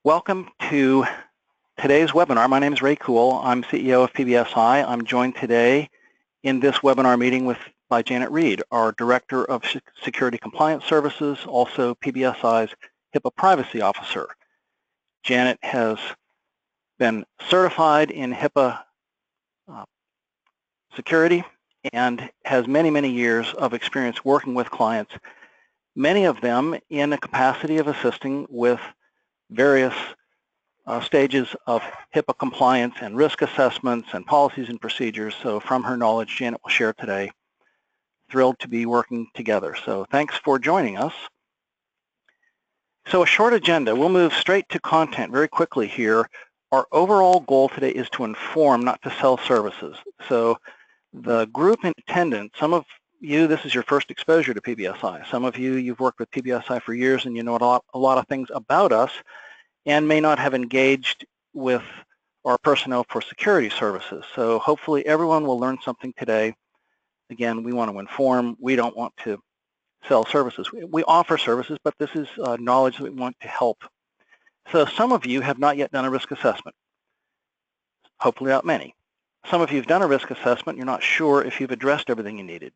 Welcome to today's webinar. My name is Ray Kuhl. I'm CEO of PBSI. I'm joined today in this webinar meeting by Janet Reed, our Director of Security Compliance Services, also PBSI's HIPAA Privacy Officer. Janet has been certified in HIPAA security and has many, many years of experience working with clients, many of them in a capacity of assisting with various stages of HIPAA compliance and risk assessments and policies and procedures. So from her knowledge, Janet will share today. Thrilled to be working together. So thanks for joining us. So a short agenda. We'll move straight to content very quickly here. Our overall goal today is to inform, not to sell services. So the group in attendance, some of you, this is your first exposure to PBSI. Some of you, you've worked with PBSI for years and you know a lot of things about us and may not have engaged with our personnel for security services. So hopefully everyone will learn something today. Again, we want to inform. We don't want to sell services. We offer services, but this is knowledge that we want to help. So some of you have not yet done a risk assessment. Hopefully not many. Some of you have done a risk assessment. You're not sure if you've addressed everything you needed.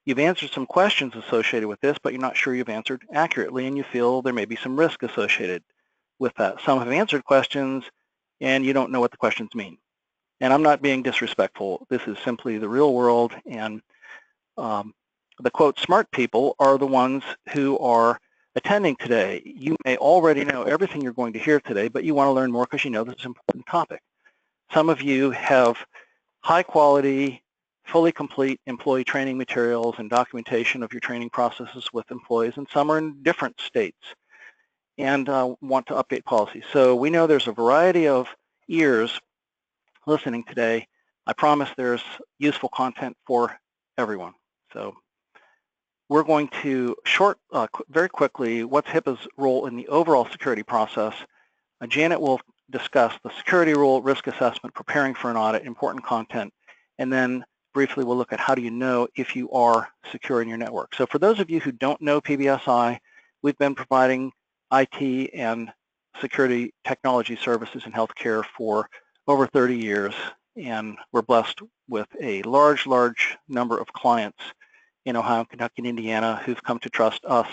You've answered some questions associated with this, but you're not sure you've answered accurately, and you feel there may be some risk associated with that. Some have answered questions, and you don't know what the questions mean. And I'm not being disrespectful. This is simply the real world, and the quote, smart people are the ones who are attending today. You may already know everything you're going to hear today, but you want to learn more because you know this is an important topic. Some of you have high quality, fully complete employee training materials and documentation of your training processes with employees, and some are in different states and want to update policies. So we know there's a variety of ears listening today. I promise there's useful content for everyone. So we're going to very quickly, what's HIPAA's role in the overall security process? Janet will discuss the security rule, risk assessment, preparing for an audit, important content, and then briefly we'll look at how do you know if you are secure in your network. So for those of you who don't know PBSI, we've been providing IT and security technology services in healthcare for over 30 years, and we're blessed with a large number of clients in Ohio, Kentucky, and Indiana who've come to trust us,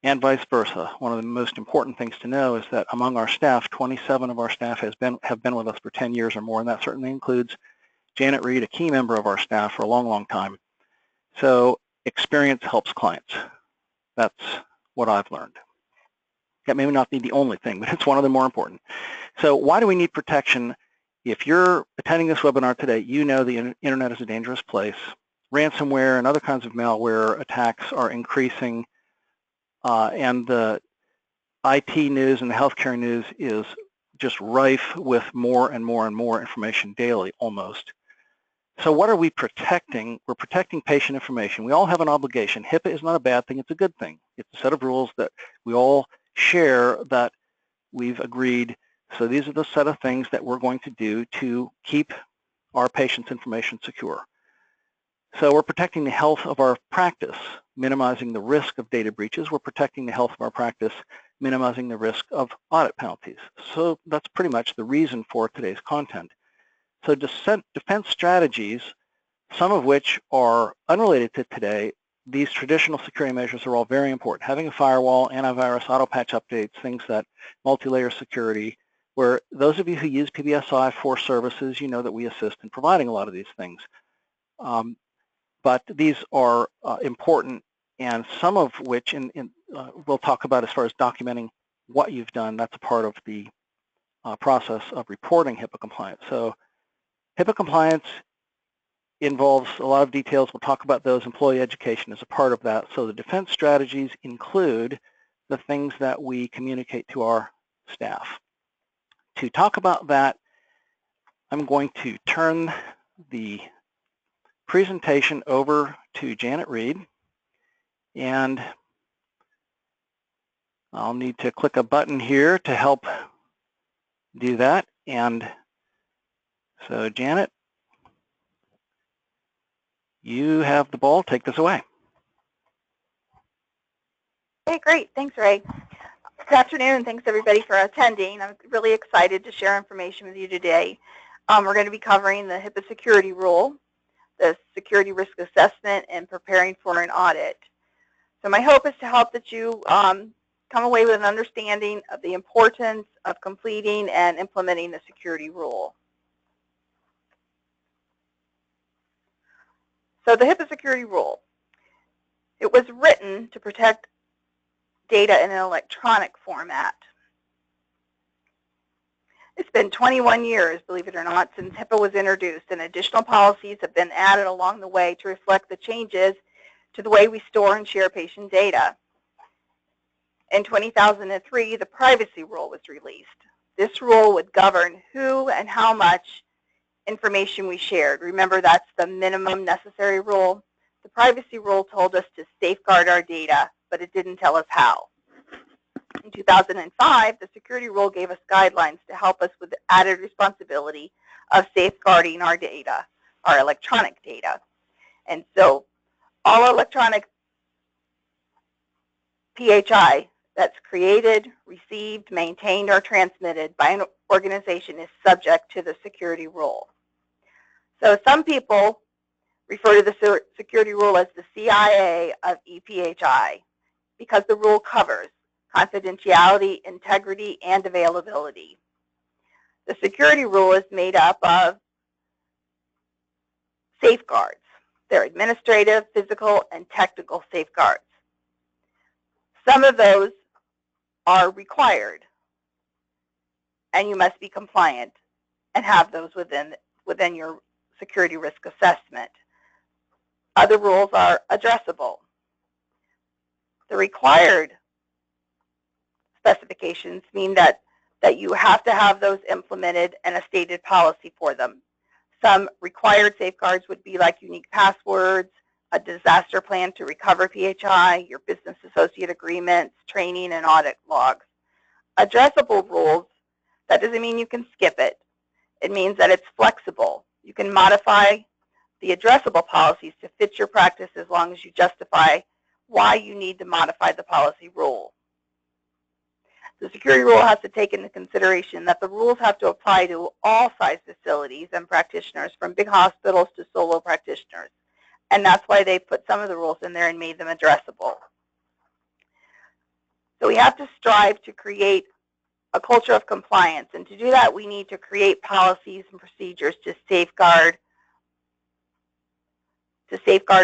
and vice versa. One of the most important things to know is that among our staff, 27 of our staff have been with us for 10 years or more, and that certainly includes Janet Reed, a key member of our staff for a long time. So experience helps clients. That's what I've learned. That may not be the only thing, but it's one of the more important. So why do we need protection? If you're attending this webinar today, you know the internet is a dangerous place. Ransomware and other kinds of malware attacks are increasing, and the IT news and the healthcare news is just rife with more and more information daily, almost. So what are we protecting? We're protecting patient information. We all have an obligation. HIPAA is not a bad thing, it's a good thing. It's a set of rules that we all share that we've agreed. So these are the set of things that we're going to do to keep our patients' information secure. So we're protecting the health of our practice, minimizing the risk of data breaches. We're protecting the health of our practice, minimizing the risk of audit penalties. So that's pretty much the reason for today's content. So defense strategies, some of which are unrelated to today, these traditional security measures are all very important. Having a firewall, antivirus, auto patch updates, things that multi-layer security, where those of you who use PBSI for services, you know that we assist in providing a lot of these things. But these are important, and some of which we'll talk about as far as documenting what you've done. That's a part of the process of reporting HIPAA compliance. So HIPAA compliance involves a lot of details. We'll talk about those. Employee education is a part of that. So the defense strategies include the things that we communicate to our staff. To talk about that, I'm going to turn the presentation over to Janet Reed, and I'll need to click a button here to help do that. And so Janet, you have the ball. Take this away. Okay, great. Thanks, Ray. Good afternoon. Thanks, everybody, for attending. I'm really excited to share information with you today. We're going to be covering the HIPAA Security Rule, the Security Risk Assessment, and preparing for an audit. So my hope is to help that you come away with an understanding of the importance of completing and implementing the security rule. So the HIPAA Security Rule, it was written to protect data in an electronic format. It's been 21 years, believe it or not, since HIPAA was introduced, and additional policies have been added along the way to reflect the changes to the way we store and share patient data. In 2003, the Privacy Rule was released. This rule would govern who and how much information we shared. Remember, that's the minimum necessary rule. The Privacy Rule told us to safeguard our data, but it didn't tell us how. In 2005, the Security Rule gave us guidelines to help us with the added responsibility of safeguarding our data, our electronic data. And so all electronic PHI that's created, received, maintained, or transmitted by an organization is subject to the Security Rule. So some people refer to the Security Rule as the CIA of ePHI because the rule covers confidentiality, integrity, and availability. The Security Rule is made up of safeguards. They're administrative, physical, and technical safeguards. Some of those are required, and you must be compliant and have those within your security risk assessment. Other rules are addressable. The required specifications mean that you have to have those implemented and a stated policy for them. Some required safeguards would be like unique passwords, a disaster plan to recover PHI, your business associate agreements, training, and audit logs. Addressable rules, that doesn't mean you can skip it. It means that it's flexible. You can modify the addressable policies to fit your practice as long as you justify why you need to modify the policy rule. The security rule has to take into consideration that the rules have to apply to all size facilities and practitioners, from big hospitals to solo practitioners. And that's why they put some of the rules in there and made them addressable. So we have to strive to create a culture of compliance. And to do that, we need to create policies and procedures to safeguard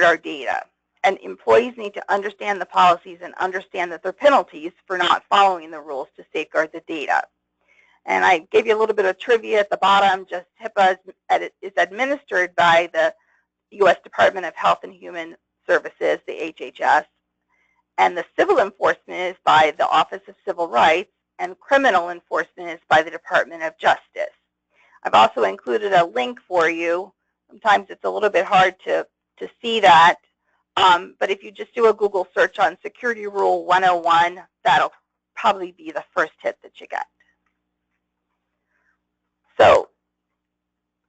our data. And employees need to understand the policies and understand that there are penalties for not following the rules to safeguard the data. And I gave you a little bit of trivia at the bottom. Just HIPAA is administered by the U.S. Department of Health and Human Services, the HHS, and the civil enforcement is by the Office of Civil Rights, and criminal enforcement is by the Department of Justice. I've also included a link for you. Sometimes it's a little bit hard to see that. But if you just do a Google search on Security Rule 101, that'll probably be the first hit that you get. So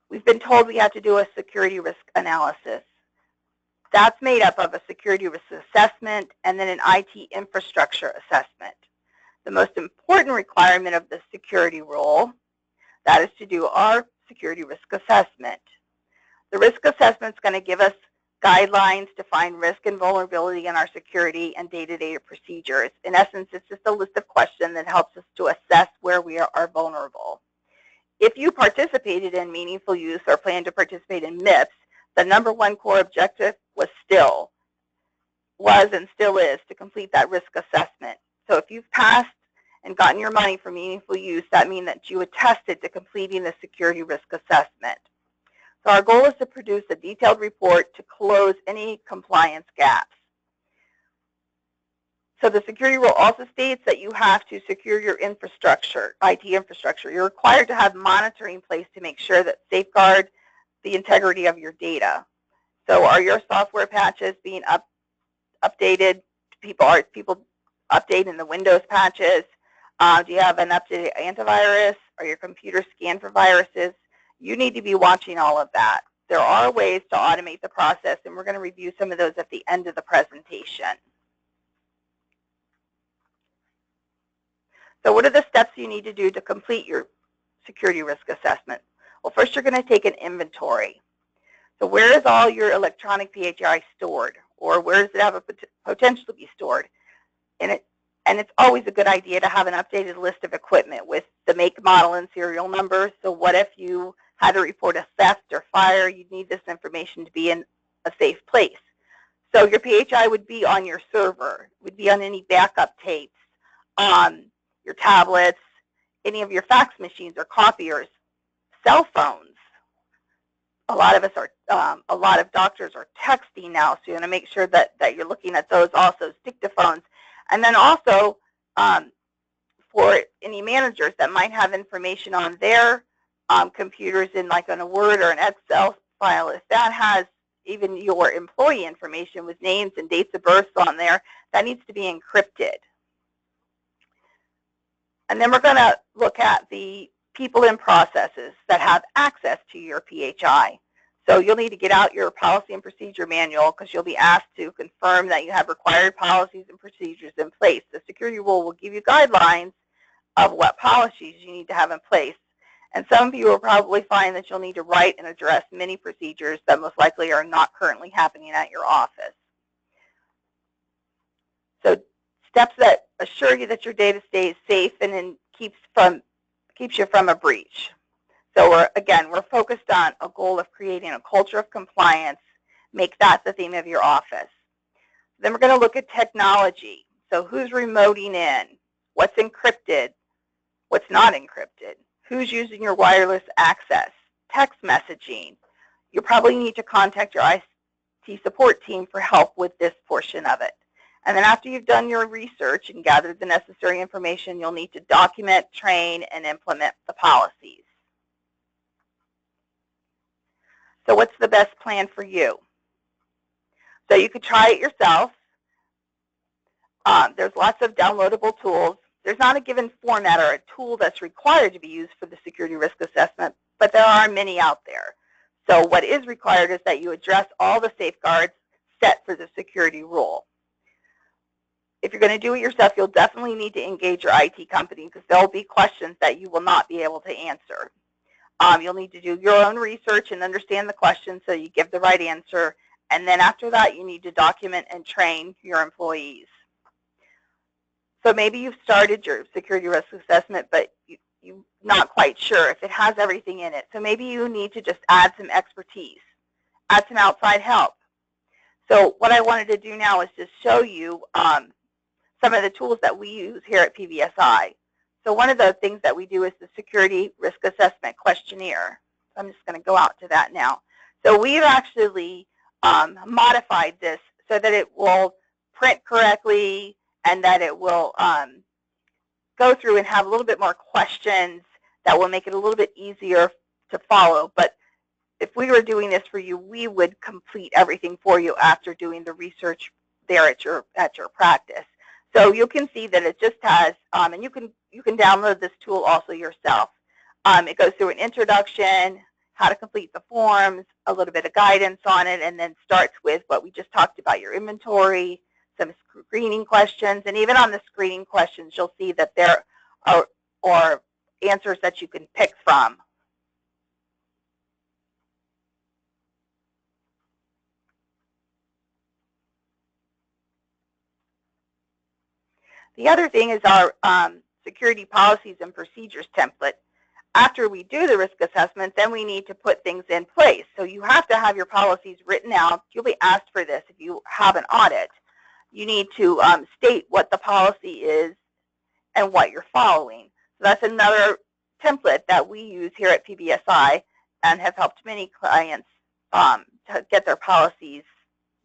we've been told we have to do a security risk analysis. That's made up of a security risk assessment and then an IT infrastructure assessment. The most important requirement of the security rule, that is to do our security risk assessment. The risk assessment is going to give us guidelines to find risk and vulnerability in our security and day-to-day procedures. In essence, it's just a list of questions that helps us to assess where we are vulnerable. If you participated in meaningful use or plan to participate in MIPS, the #1 core objective was and still is to complete that risk assessment. So if you've passed and gotten your money for meaningful use, that means that you attested to completing the security risk assessment. So our goal is to produce a detailed report to close any compliance gaps. So the security rule also states that you have to secure your infrastructure, IT infrastructure. You're required to have monitoring in place to make sure that safeguard the integrity of your data. So are your software patches being updated? Are people updating the Windows patches? Do you have an updated antivirus? Are your computers scanned for viruses? You need to be watching all of that. There are ways to automate the process, and we're going to review some of those at the end of the presentation. So what are the steps you need to do to complete your security risk assessment? Well, first you're going to take an inventory. So where is all your electronic PHI stored, or where does it have a potential to be stored? And it's always a good idea to have an updated list of equipment with the make, model, and serial numbers. So what if you had to report a theft or fire? You'd need this information to be in a safe place. So your PHI would be on your server, would be on any backup tapes, your tablets, any of your fax machines or copiers, cell phones. A lot of doctors are texting now, so you want to make sure that you're looking at those also, dictaphones. And then also for any managers that might have information on their computers in like on a Word or an Excel file, if that has even your employee information with names and dates of birth on there, that needs to be encrypted. And then we're going to look at the people and processes that have access to your PHI. So you'll need to get out your policy and procedure manual because you'll be asked to confirm that you have required policies and procedures in place. The security rule will give you guidelines of what policies you need to have in place. And some of you will probably find that you'll need to write and address many procedures that most likely are not currently happening at your office. So steps that assure you that your data stays safe and then keeps you from a breach. So we're focused on a goal of creating a culture of compliance. Make that the theme of your office. Then we're going to look at technology. So who's remoting in? What's encrypted? What's not encrypted? Who's using your wireless access? Text messaging. You probably need to contact your IT support team for help with this portion of it. And then after you've done your research and gathered the necessary information, you'll need to document, train, and implement the policies. So what's the best plan for you? So you could try it yourself. There's lots of downloadable tools. There's not a given format or a tool that's required to be used for the security risk assessment, but there are many out there. So what is required is that you address all the safeguards set for the security rule. If you're going to do it yourself, you'll definitely need to engage your IT company because there will be questions that you will not be able to answer. You'll need to do your own research and understand the questions so you give the right answer. And then after that, you need to document and train your employees. So maybe you've started your security risk assessment, but you're not quite sure if it has everything in it. So maybe you need to just add some expertise, add some outside help. So what I wanted to do now is just show you some of the tools that we use here at PBSI. So one of the things that we do is the Security Risk Assessment Questionnaire. So I'm just going to go out to that now. So we've actually modified this so that it will print correctly and that it will go through and have a little bit more questions that will make it a little bit easier to follow. But if we were doing this for you, we would complete everything for you after doing the research there at your practice. So you can see that it just has, and you can download this tool also yourself. It goes through an introduction, how to complete the forms, a little bit of guidance on it, and then starts with what we just talked about, your inventory, some screening questions, and even on the screening questions, you'll see that there are answers that you can pick from. The other thing is our security policies and procedures template. After we do the risk assessment, then we need to put things in place. So you have to have your policies written out. You'll be asked for this if you have an audit. You need to state what the policy is and what you're following. So that's another template that we use here at PBSI and have helped many clients to get their policies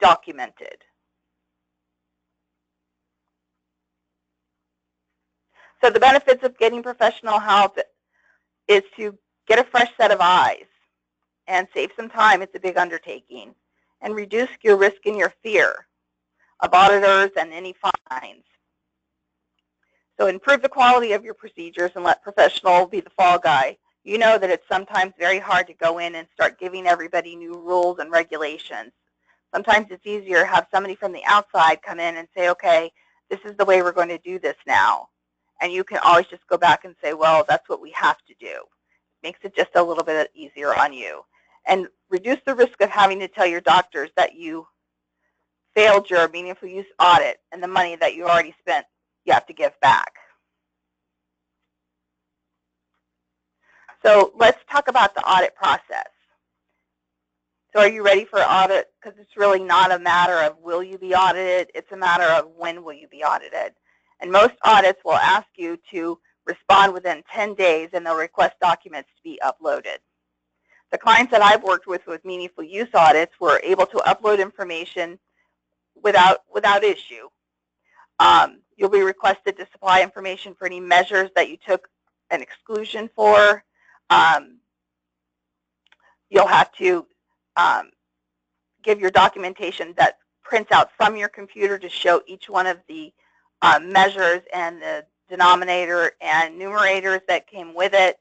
documented. So the benefits of getting professional help is to get a fresh set of eyes and save some time. It's a big undertaking. And reduce your risk and your fear of auditors and any fines. So improve the quality of your procedures and let professional be the fall guy. You know that it's sometimes very hard to go in and start giving everybody new rules and regulations. Sometimes it's easier to have somebody from the outside come in and say, okay, this is the way we're going to do this now. and you can always just go back and say, well, that's what we have to do. Makes it just a little bit easier on you. And reduce the risk of having to tell your doctors that you failed your meaningful use audit and the money that you already spent you have to give back. So let's talk about the audit process. So are you ready for audit? Because it's really not a matter of will you be audited, it's a matter of when will you be audited. And most audits will ask you to respond within 10 days and they'll request documents to be uploaded. The clients that I've worked with meaningful use audits were able to upload information without issue. You'll be requested to supply information for any measures that you took an exclusion for. You'll have to give your documentation that prints out from your computer to show each one of the measures and the denominator and numerators that came with it.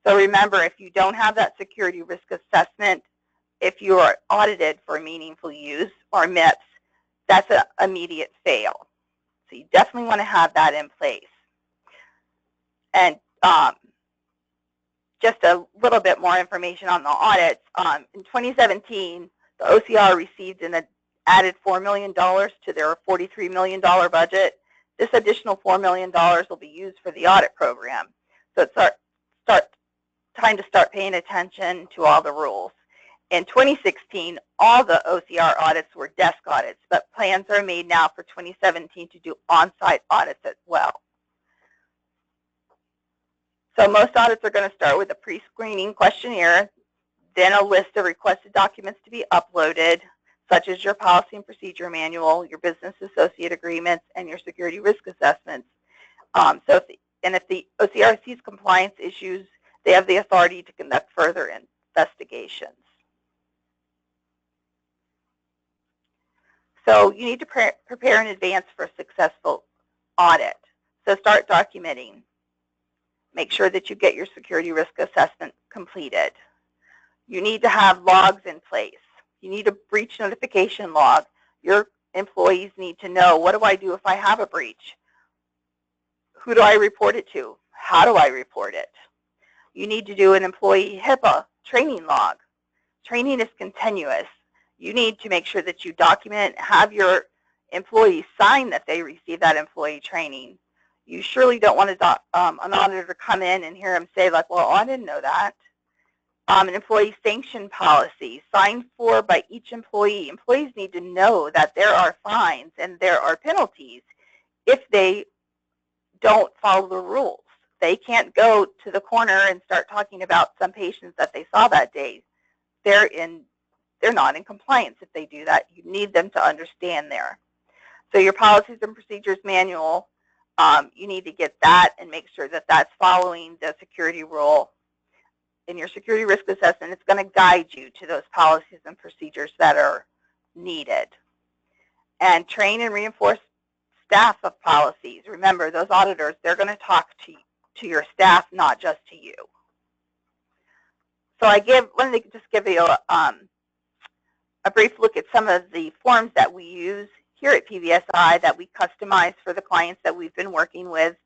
So remember, if you don't have that security risk assessment, if you are audited for meaningful use or MIPS, that's an immediate fail. So you definitely want to have that in place. And just a little bit more information on the audits. In 2017, the OCR received an added $4 million to their $43 million budget. This additional $4 million will be used for the audit program. So it's time to start paying attention to all the rules. In 2016, all the OCR audits were desk audits, but plans are made now for 2017 to do on-site audits as well. So most audits are going to start with a pre-screening questionnaire, then a list of requested documents to be uploaded, such as your policy and procedure manual, your business associate agreements, and your security risk assessments. If the OCR sees compliance issues, they have the authority to conduct further investigations. So you need to prepare in advance for a successful audit. So start documenting. Make sure that you get your security risk assessment completed. You need to have logs in place. You need a breach notification log. Your employees need to know, what do I do if I have a breach? Who do I report it to? How do I report it? You need to do an employee HIPAA training log. Training is continuous. You need to make sure that you document, have your employees sign that they receive that employee training. You surely don't want an auditor to come in and hear them say, like, well, I didn't know that. An employee sanction policy signed for by each employee. Employees need to know that there are fines and there are penalties if they don't follow the rules. They can't go to the corner and start talking about some patients that they saw that day. They're not in compliance if they do that. You need them to understand there. So your policies and procedures manual, you need to get that and make sure that that's following the security rule. In your security risk assessment, it's going to guide you to those policies and procedures that are needed. And train and reinforce staff of policies. Remember, those auditors, they're going to talk to your staff, not just to you. So let me just give you a brief look at some of the forms that we use here at PBSI that we customize for the clients that we've been working with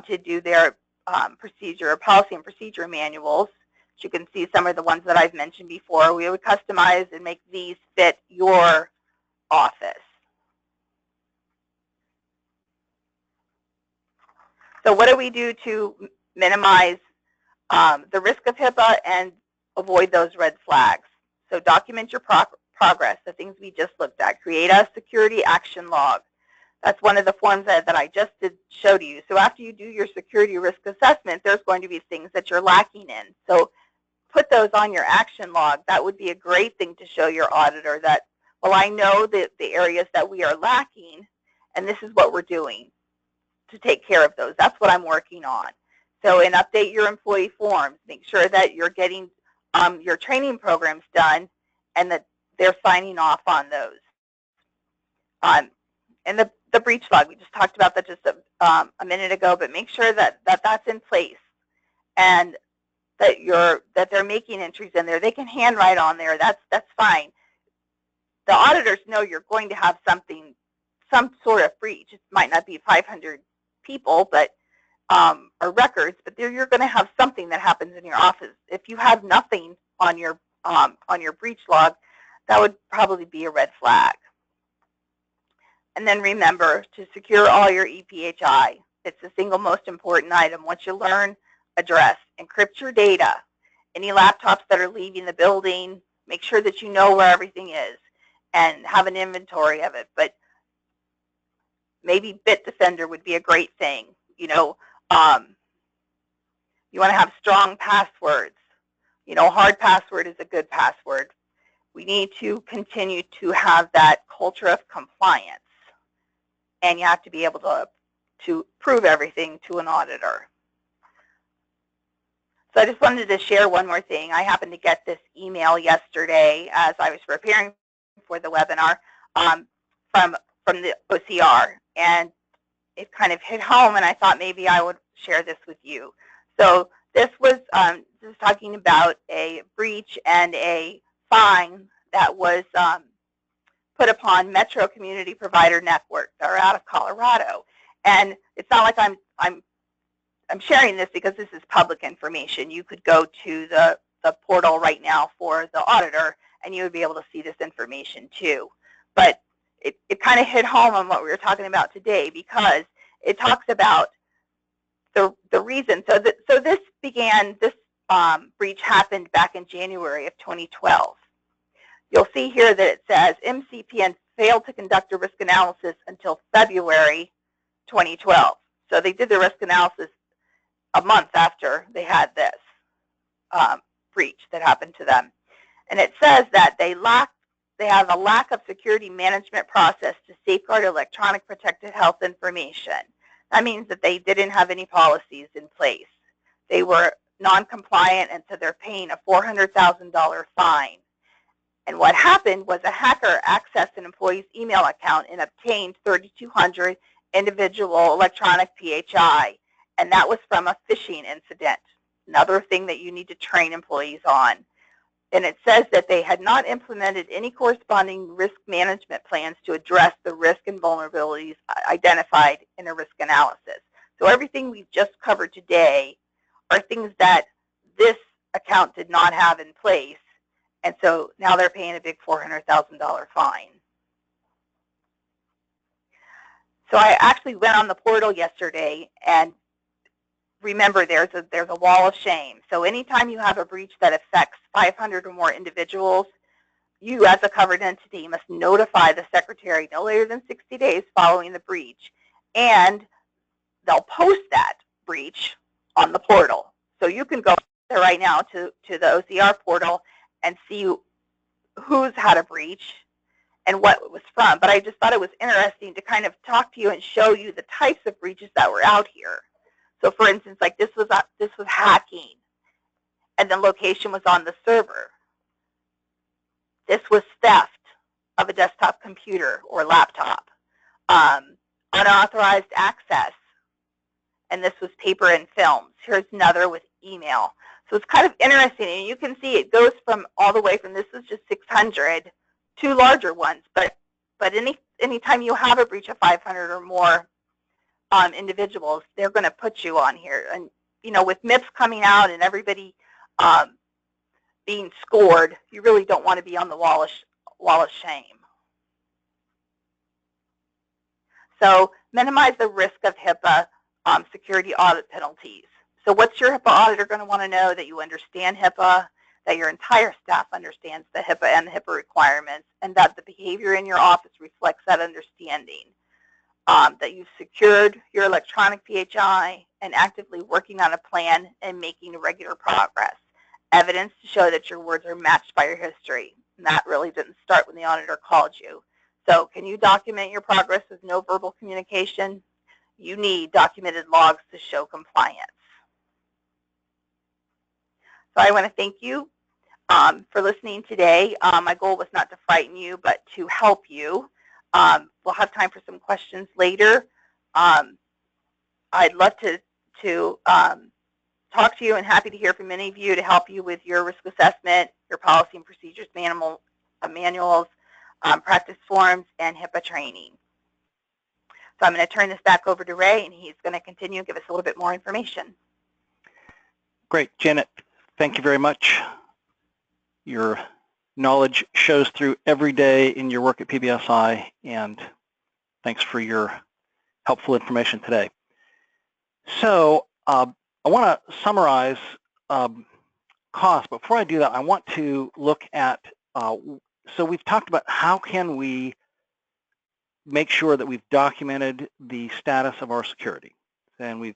to do their policy and procedure manuals. As you can see, some of the ones that I've mentioned before, we would customize and make these fit your office. So what do we do to minimize the risk of HIPAA and avoid those red flags? So document your progress, the things we just looked at. Create a security action log. That's one of the forms that I just show to you. So after you do your security risk assessment, there's going to be things that you're lacking in. So put those on your action log. That would be a great thing to show your auditor that, well, I know the areas that we are lacking, and this is what we're doing to take care of those. That's what I'm working on. So and update your employee forms. Make sure that you're getting your training programs done and that they're signing off on those. And the breach log, we just talked about that just a minute ago, but make sure that that's in place and that they're making entries in there. They can handwrite on there. That's fine. The auditors know you're going to have some sort of breach. It might not be 500 people, but or records, but you're going to have something that happens in your office. If you have nothing on your breach log, that would probably be a red flag. And then remember to secure all your EPHI. It's the single most important item. Once you learn, address, encrypt your data. Any laptops that are leaving the building, make sure that you know where everything is and have an inventory of it. But maybe Bitdefender would be a great thing. You know, you want to have strong passwords. You know, hard password is a good password. We need to continue to have that culture of compliance, and you have to be able to prove everything to an auditor. So I just wanted to share one more thing. I happened to get this email yesterday as I was preparing for the webinar from the OCR, and it kind of hit home, and I thought maybe I would share this with you. So this was talking about a breach and a fine that was put upon Metro Community Provider Network that are out of Colorado. And it's not like I'm sharing this because this is public information. You could go to the portal right now for the auditor, and you would be able to see this information too. But it kind of hit home on what we were talking about today, because it talks about the reason. So this breach happened back in January of 2012. You'll see here that it says MCPN failed to conduct a risk analysis until February 2012. So they did the risk analysis a month after they had this breach that happened to them. And it says that they have a lack of security management process to safeguard electronic protected health information. That means that they didn't have any policies in place. They were non-compliant, and so they're paying a $400,000 fine. And what happened was a hacker accessed an employee's email account and obtained 3,200 individual electronic PHI, and that was from a phishing incident. Another thing that you need to train employees on. And it says that they had not implemented any corresponding risk management plans to address the risk and vulnerabilities identified in a risk analysis. So everything we've just covered today are things that this account did not have in place, and so now they're paying a big $400,000 fine. So I actually went on the portal yesterday, and remember, there's a wall of shame. So anytime you have a breach that affects 500 or more individuals, you as a covered entity must notify the secretary no later than 60 days following the breach, and they'll post that breach on the portal. So you can go there right now to the OCR portal and see who's had a breach and what it was from. But I just thought it was interesting to kind of talk to you and show you the types of breaches that were out here. So for instance, like this was hacking, and the location was on the server. This was theft of a desktop computer or laptop. Unauthorized access, and this was paper and films. Here's another with email. So it's kind of interesting, and you can see it goes from all the way from, this is just 600 to larger ones. But anytime you have a breach of 500 or more individuals, they're going to put you on here. And you know, with MIPS coming out and everybody being scored, you really don't want to be on the wall of shame. So minimize the risk of HIPAA security audit penalties. So what's your HIPAA auditor going to want to know? That you understand HIPAA, that your entire staff understands the HIPAA and the HIPAA requirements, and that the behavior in your office reflects that understanding. That you've secured your electronic PHI and actively working on a plan and making regular progress. Evidence to show that your words are matched by your history. And that really didn't start when the auditor called you. So can you document your progress with no verbal communication? You need documented logs to show compliance. So I want to thank you for listening today. My goal was not to frighten you, but to help you. We'll have time for some questions later. I'd love to talk to you, and happy to hear from many of you to help you with your risk assessment, your policy and procedures manuals, practice forms, and HIPAA training. So I'm going to turn this back over to Ray, and he's going to continue and give us a little bit more information. Great. Janet, thank you very much. Your knowledge shows through every day in your work at PBSI, and thanks for your helpful information today. So I want to summarize costs. Before I do that, I want to look at, so we've talked about how can we make sure that we've documented the status of our security. And we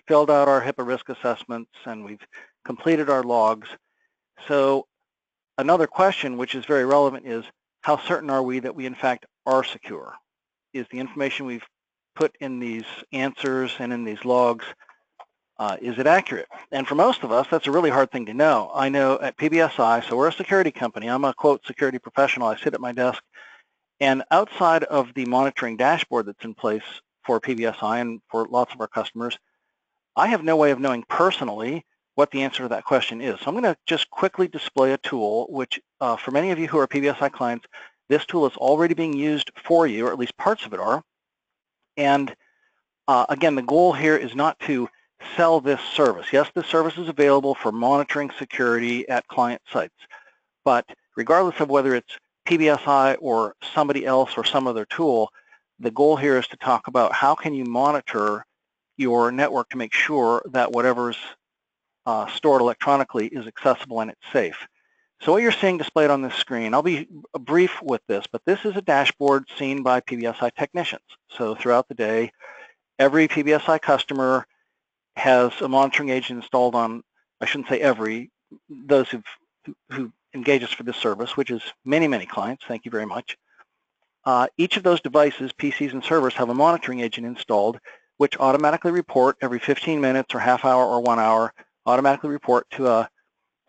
filled out our HIPAA risk assessments, and we've completed our logs. So another question, which is very relevant, is how certain are we that we in fact are secure? Is the information we've put in these answers and in these logs, is it accurate? And for most of us, that's a really hard thing to know. I know at PBSI, so we're a security company. I'm a, quote, security professional. I sit at my desk, and outside of the monitoring dashboard that's in place for PBSI and for lots of our customers, I have no way of knowing personally what the answer to that question is. So I'm going to just quickly display a tool, which for many of you who are PBSI clients, this tool is already being used for you, or at least parts of it are. And again, the goal here is not to sell this service. Yes, this service is available for monitoring security at client sites, but regardless of whether it's PBSI or somebody else or some other tool, the goal here is to talk about how can you monitor your network to make sure that whatever's stored electronically is accessible and it's safe. So what you're seeing displayed on this screen, I'll be brief with this, but this is a dashboard seen by PBSI technicians. So throughout the day, every PBSI customer has a monitoring agent installed on, I shouldn't say every, those who engage us for this service, which is many, many clients, thank you very much. Each of those devices, PCs and servers, have a monitoring agent installed, which automatically report every 15 minutes or half hour or 1 hour, automatically report to a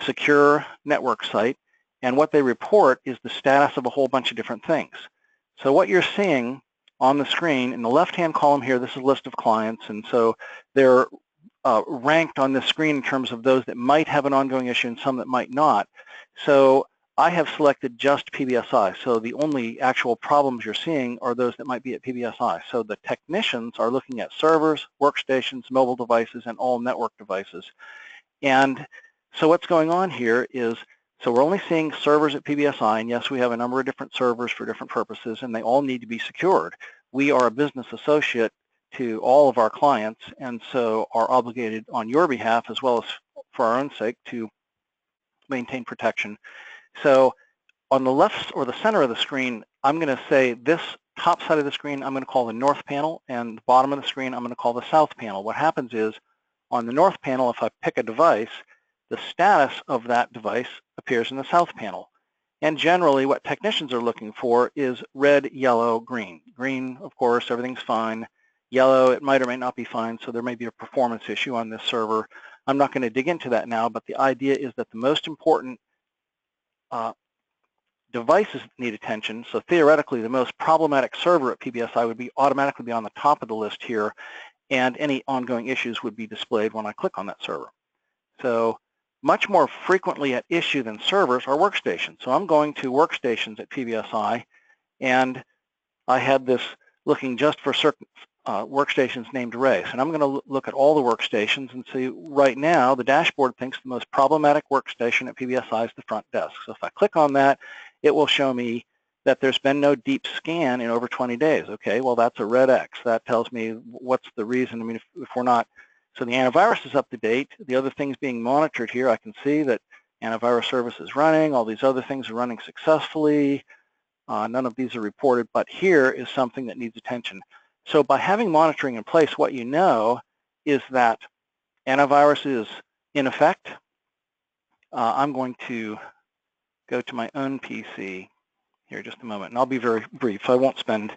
secure network site. And what they report is the status of a whole bunch of different things. So what you're seeing on the screen, in the left-hand column here, this is a list of clients, and so they're ranked on this screen in terms of those that might have an ongoing issue and some that might not. So I have selected just PBSI, so the only actual problems you're seeing are those that might be at PBSI. So the technicians are looking at servers, workstations, mobile devices, and all network devices. And so what's going on here is, so we're only seeing servers at PBSI, and yes, we have a number of different servers for different purposes, and they all need to be secured. We are a business associate to all of our clients, and so are obligated on your behalf, as well as for our own sake, to maintain protection. So on the left or the center of the screen, I'm going to say this top side of the screen I'm going to call the north panel, and the bottom of the screen I'm going to call the south panel. What happens is, on the north panel, if I pick a device, the status of that device appears in the south panel. And generally what technicians are looking for is red, yellow, green. Green, of course, everything's fine. Yellow, it might or might not be fine, so there may be a performance issue on this server. I'm not going to dig into that now, but the idea is that the most important devices need attention. So theoretically, the most problematic server at PBSI would be automatically be on the top of the list here, and any ongoing issues would be displayed when I click on that server. So much more frequently at issue than servers are workstations. So I'm going to workstations at PBSI, and I had this looking just for certain workstations named arrays. And I'm going to look at all the workstations and see right now the dashboard thinks the most problematic workstation at PBSI is the front desk. So if I click on that, it will show me that there's been no deep scan in over 20 days. Okay, well that's a red X. That tells me what's the reason. I mean, if we're not, so the antivirus is up to date. The other things being monitored here, I can see that antivirus service is running. All these other things are running successfully. None of these are reported, but here is something that needs attention. So by having monitoring in place, what you know is that antivirus is in effect. I'm going to go to my own PC here just a moment, and I'll be very brief, so I won't spend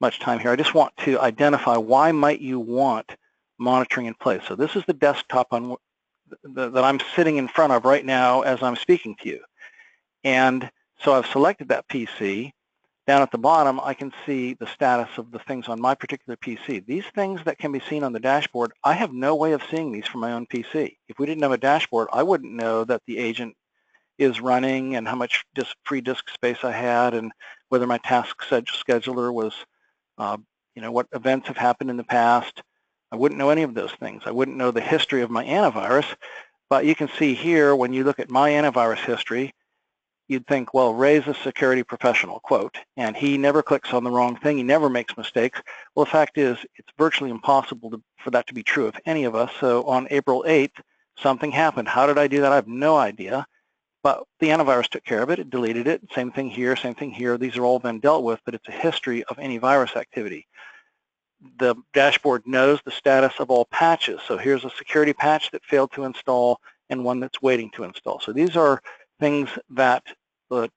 much time here. I just want to identify why might you want monitoring in place. So this is the desktop on that I'm sitting in front of right now as I'm speaking to you. And so I've selected that PC. Down at the bottom, I can see the status of the things on my particular PC. These things that can be seen on the dashboard, I have no way of seeing these from my own PC. If we didn't have a dashboard, I wouldn't know that the agent is running and how much free disk space I had and whether my task scheduler was what events have happened in the past. I wouldn't know any of those things. I wouldn't know the history of my antivirus, but you can see here when you look at my antivirus history, you'd think, well, Ray's a security professional, quote, and he never clicks on the wrong thing, he never makes mistakes. Well, the fact is, it's virtually impossible for that to be true of any of us. So on April 8th, something happened. How did I do that? I have no idea. But the antivirus took care of it. It deleted it. Same thing here, same thing here. These are all been dealt with, but it's a history of any virus activity. The dashboard knows the status of all patches. So here's a security patch that failed to install and one that's waiting to install. So these are things that the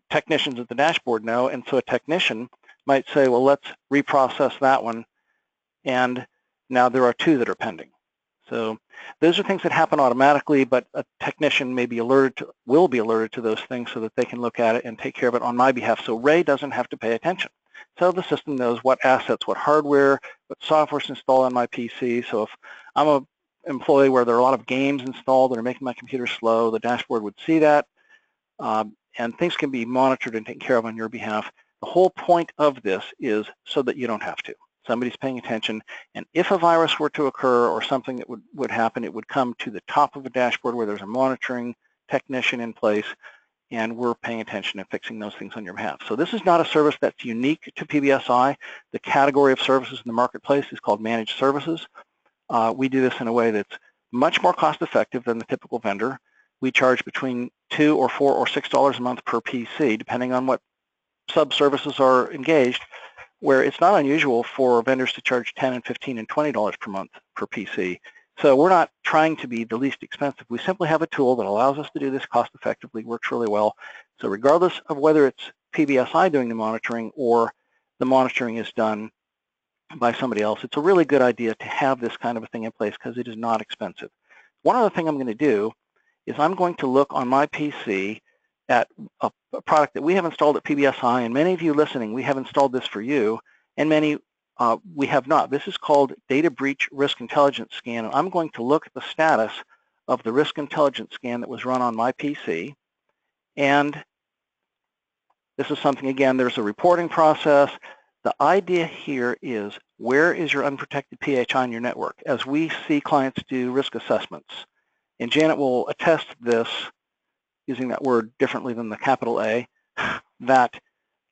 technicians at the dashboard know, and so a technician might say, well, let's reprocess that one, and now there are 2 that are pending. So those are things that happen automatically, but a technician may be will be alerted to those things so that they can look at it and take care of it on my behalf. So Ray doesn't have to pay attention. So the system knows what assets, what hardware, what software is installed on my PC. So if I'm an employee where there are a lot of games installed that are making my computer slow, the dashboard would see that, and things can be monitored and taken care of on your behalf. The whole point of this is so that you don't have to. Somebody's paying attention, and if a virus were to occur or something that would happen, it would come to the top of a dashboard where there's a monitoring technician in place, and we're paying attention and fixing those things on your behalf. So this is not a service that's unique to PBSI. The category of services in the marketplace is called managed services. We do this in a way that's much more cost effective than the typical vendor. We charge between $2 or $4 or $6 a month per PC, depending on what sub-services are engaged, where it's not unusual for vendors to charge $10 and $15 and $20 per month per PC. So we're not trying to be the least expensive. We simply have a tool that allows us to do this cost effectively, works really well. So regardless of whether it's PBSI doing the monitoring or the monitoring is done by somebody else, it's a really good idea to have this kind of a thing in place because it is not expensive. One other thing I'm going to do is I'm going to look on my PC at a product that we have installed at PBSI, and many of you listening, we have installed this for you, and many we have not. This is called Data Breach Risk Intelligence Scan, and I'm going to look at the status of the risk intelligence scan that was run on my PC. And this is something, again, there's a reporting process. The idea here is, where is your unprotected PHI in your network? As we see clients do risk assessments, and Janet will attest to this, using that word differently than the capital A, that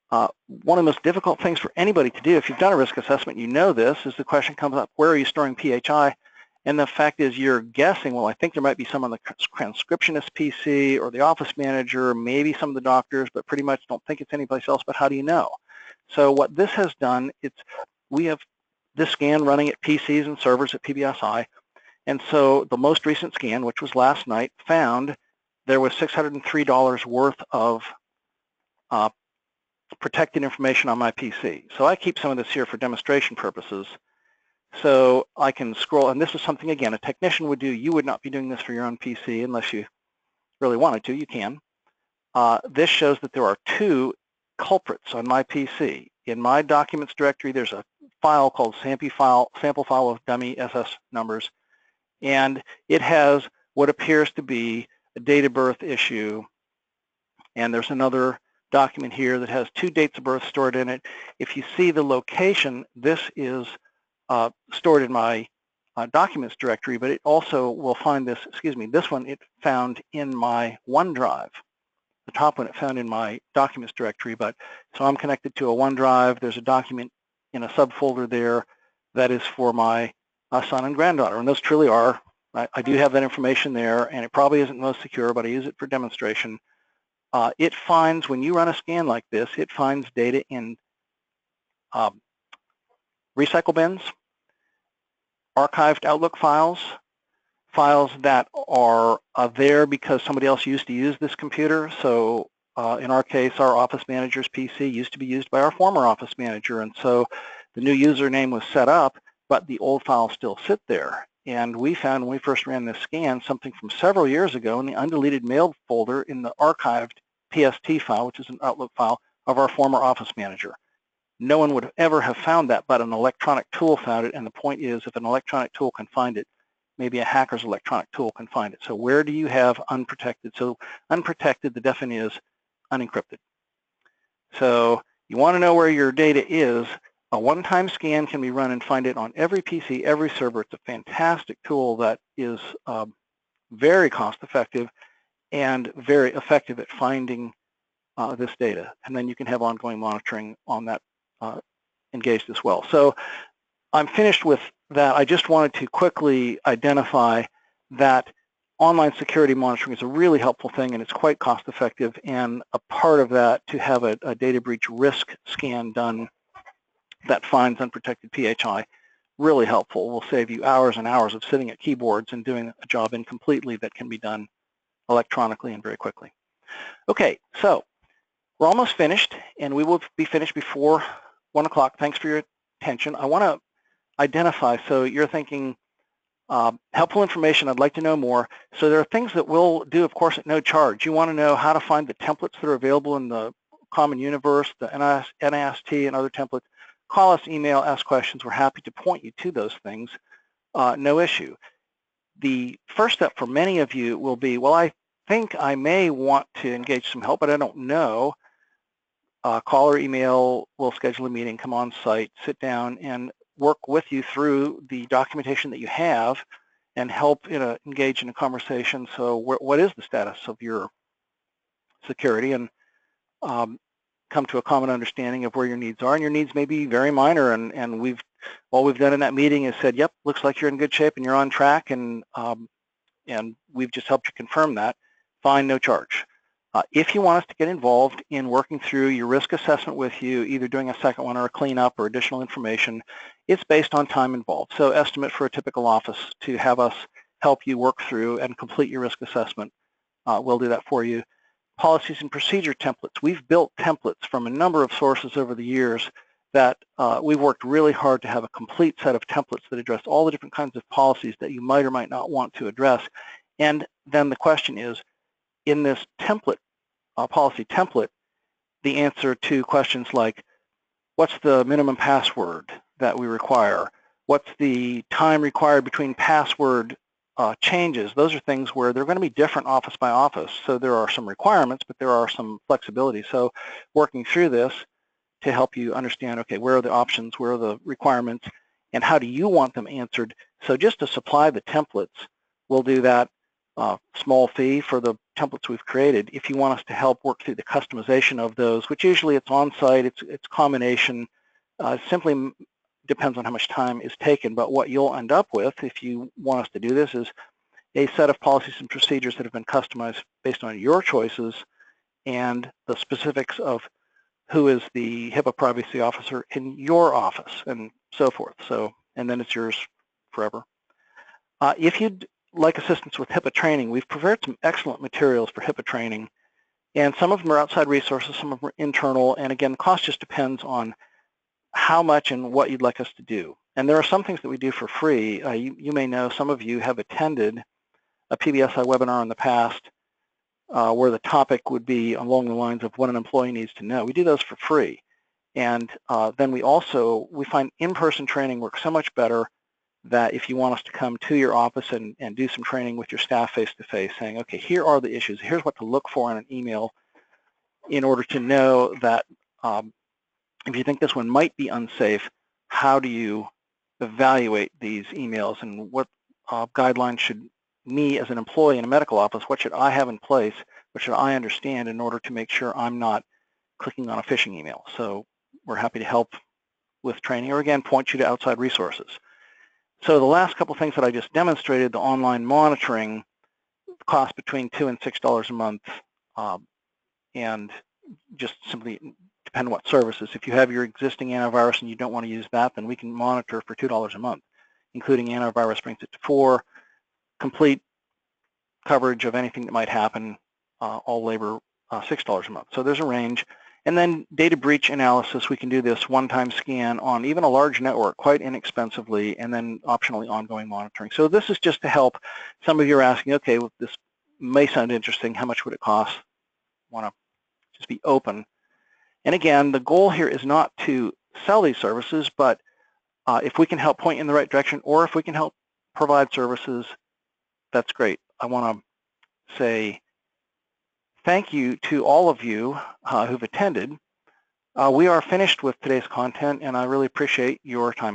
one of the most difficult things for anybody to do, if you've done a risk assessment, you know this, is the question comes up, where are you storing PHI? And the fact is you're guessing, well, I think there might be some on the transcriptionist PC or the office manager, maybe some of the doctors, but pretty much don't think it's anyplace else, but how do you know? So what this has done, we have this scan running at PCs and servers at PBSI, and so the most recent scan, which was last night, found there was $603 worth of protected information on my PC. So I keep some of this here for demonstration purposes. So I can scroll, and this is something, again, a technician would do. You would not be doing this for your own PC unless you really wanted to. You can. This shows that there are 2 culprits on my PC. In my documents directory, there's a file called sample file with dummy SS numbers, and it has what appears to be a date of birth issue, and there's another document here that has 2 dates of birth stored in it. If you see the location, this is stored in my documents directory, but it also will find this, this one it found in my OneDrive. The top one it found in my documents directory, but so I'm connected to a OneDrive. There's a document in a subfolder there that is for my son and granddaughter, and those truly are. I do have that information there, and it probably isn't most secure, but I use it for demonstration. It finds, when you run a scan like this, it finds data in recycle bins, archived Outlook files, files that are there because somebody else used to use this computer. So in our case, our office manager's PC used to be used by our former office manager, and so the new username was set up, but the old files still sit there. And we found, when we first ran this scan, something from several years ago in the undeleted mail folder in the archived PST file, which is an Outlook file of our former office manager. No one would ever have found that, but an electronic tool found it, and the point is, if an electronic tool can find it, maybe a hacker's electronic tool can find it. So where do you have unprotected? So unprotected, the definition is unencrypted. So you want to know where your data is. A one-time scan can be run and find it on every PC, every server. It's a fantastic tool that is very cost-effective and very effective at finding this data. And then you can have ongoing monitoring on that engaged as well. So I'm finished with that. I just wanted to quickly identify that online security monitoring is a really helpful thing, and it's quite cost-effective. And a part of that, to have a data breach risk scan done that finds unprotected PHI, really helpful. Will save you hours and hours of sitting at keyboards and doing a job incompletely that can be done electronically and very quickly. Okay, so we're almost finished, and we will be finished before 1 o'clock. Thanks for your attention. I want to identify, so you're thinking, helpful information, I'd like to know more. So there are things that we'll do, of course, at no charge. You want to know how to find the templates that are available in the Common Universe, the NIST and other templates. Call us, email, ask questions. We're happy to point you to those things. No issue. The first step for many of you will be, well, I think I may want to engage some help, but I don't know. Call or email, we'll schedule a meeting, come on site, sit down, and work with you through the documentation that you have and help engage in a conversation. So what is the status of your security, and come to a common understanding of where your needs are. And your needs may be very minor, and all we've done in that meeting is said, yep, looks like you're in good shape and you're on track, and we've just helped you confirm that. Fine, no charge. If you want us to get involved in working through your risk assessment with you, either doing a second one or a cleanup or additional information, it's based on time involved. So estimate for a typical office to have us help you work through and complete your risk assessment. We'll do that for you. Policies and procedure templates. We've built templates from a number of sources over the years that we've worked really hard to have a complete set of templates that address all the different kinds of policies that you might or might not want to address. And then the question is, in this template, policy template, the answer to questions like, what's the minimum password that we require? What's the time required between password changes? Those are things where they're going to be different office by office. So there are some requirements, but there are some flexibility. So working through this to help you understand, okay, where are the options, where are the requirements, and how do you want them answered? So just to supply the templates, we'll do that. Small fee for the templates we've created. If you want us to help work through the customization of those, which usually it's on-site, it's combination, simply depends on how much time is taken. But what you'll end up with, if you want us to do this, is a set of policies and procedures that have been customized based on your choices and the specifics of who is the HIPAA privacy officer in your office and so forth. So, and then it's yours forever. If you'd like assistance with HIPAA training, we've prepared some excellent materials for HIPAA training, and some of them are outside resources, some of them are internal, and again, the cost just depends on how much and what you'd like us to do. And there are some things that we do for free. You may know, some of you have attended a PBSI webinar in the past where the topic would be along the lines of what an employee needs to know. We do those for free. And then we find in-person training works so much better, that if you want us to come to your office and do some training with your staff face-to-face, saying, okay, here are the issues, here's what to look for in an email in order to know that if you think this one might be unsafe, how do you evaluate these emails, and what guidelines should me as an employee in a medical office, what should I have in place, what should I understand in order to make sure I'm not clicking on a phishing email? So we're happy to help with training, or again, point you to outside resources. So the last couple of things that I just demonstrated, the online monitoring, cost between $2 and $6 a month, and just simply depend on what services. If you have your existing antivirus and you don't want to use that, then we can monitor for $2 a month, including antivirus brings it to $4, complete coverage of anything that might happen, all labor, $6 a month. So there's a range. And then data breach analysis, we can do this one-time scan on even a large network quite inexpensively, and then optionally ongoing monitoring. So this is just to help. Some of you are asking, okay, well, this may sound interesting. How much would it cost? Want to just be open. And again, the goal here is not to sell these services, but if we can help point in the right direction, or if we can help provide services, that's great. I want to say thank you to all of you who've attended. We are finished with today's content, and I really appreciate your time.